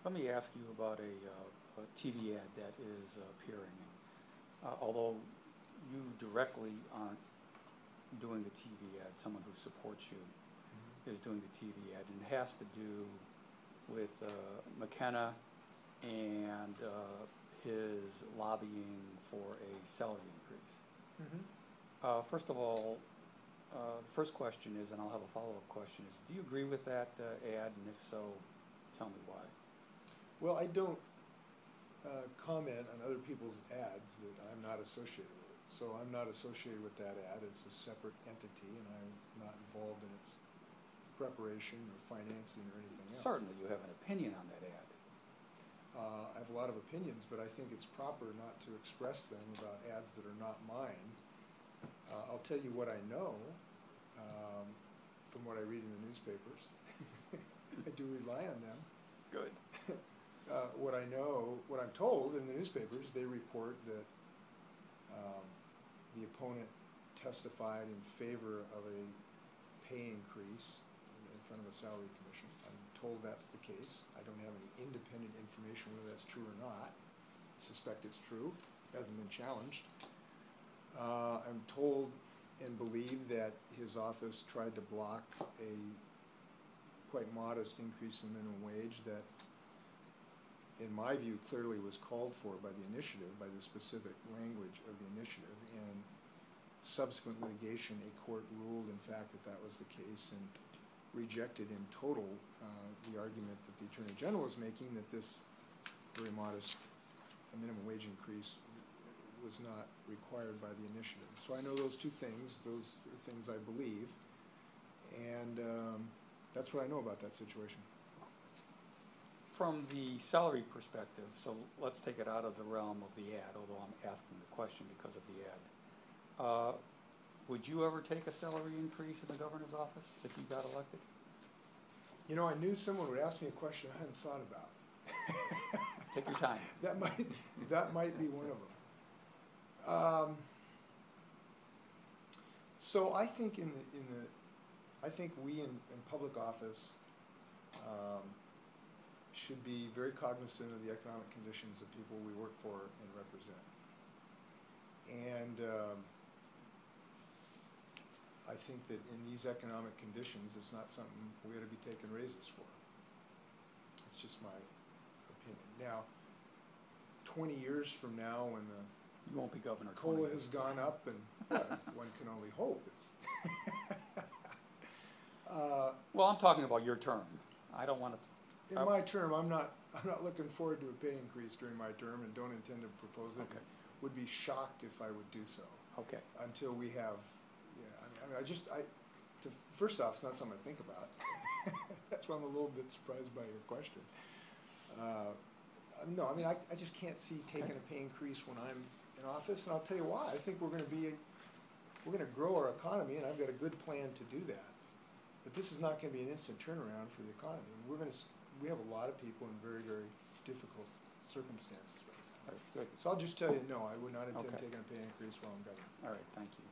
Let me ask you about a TV ad that is appearing. Although you directly aren't doing the TV ad, someone who supports you is doing the TV ad, and it has to do with McKenna and his lobbying for a salary increase. First of all, the first question is, and I'll have a follow-up question, is do you agree with that ad, and if so, tell me why. Well, I don't comment on other people's ads that I'm not associated with. So I'm not associated with that ad. It's a separate entity, and I'm not involved in its preparation or financing or anything else. Certainly you have an opinion on that ad. I have a lot of opinions, but I think it's proper not to express them about ads that are not mine. I'll tell you what I know from what I read in the newspapers. I do rely on them. Good. What I know, what I'm told in the newspapers, they report that the opponent testified in favor of a pay increase in front of the salary commission. I'm told that's the case. I don't have any independent information whether that's true or not. I suspect it's true. It hasn't been challenged. I'm told and believe that his office tried to block a quite modest increase in minimum wage that, in my view, clearly was called for by the initiative, by the specific language of the initiative. And subsequent litigation, a court ruled, in fact, that that was the case and rejected in total the argument that the Attorney General was making that this very modest minimum wage increase was not required by the initiative. So I know those two things. Those are things I believe. And that's what I know about that situation. From the salary perspective, so let's take it out of the realm of the ad, although I'm asking the question because of the ad. Would you ever take a salary increase in the governor's office if you got elected? You know, I knew someone would ask me a question I hadn't thought about. Take your time. That might be one of them. So I think I think we in public office should be very cognizant of the economic conditions of people we work for and represent. And I think that in these economic conditions, it's not something we ought to be taking raises for. It's just my opinion. Now, 20 years from now, when the you won't be governor. COLA has gone up, and one can only hope it's. Well, I'm talking about your term. I don't want to. In my term, I'm not looking forward to a pay increase during my term, and don't intend to propose it. Okay. Would be shocked if I would do so. Okay. Until we have, first off, it's not something I think about. That's why I'm a little bit surprised by your question. No, I mean, I just can't see taking a pay increase when I'm in office, and I'll tell you why. I think we're going to grow our economy, and I've got a good plan to do that. But this is not going to be an instant turnaround for the economy. We have a lot of people in very, very difficult circumstances right now. All right, good. So I'll just tell you, no, I would not intend Okay. taking a pay increase while I'm governor. All right, thank you.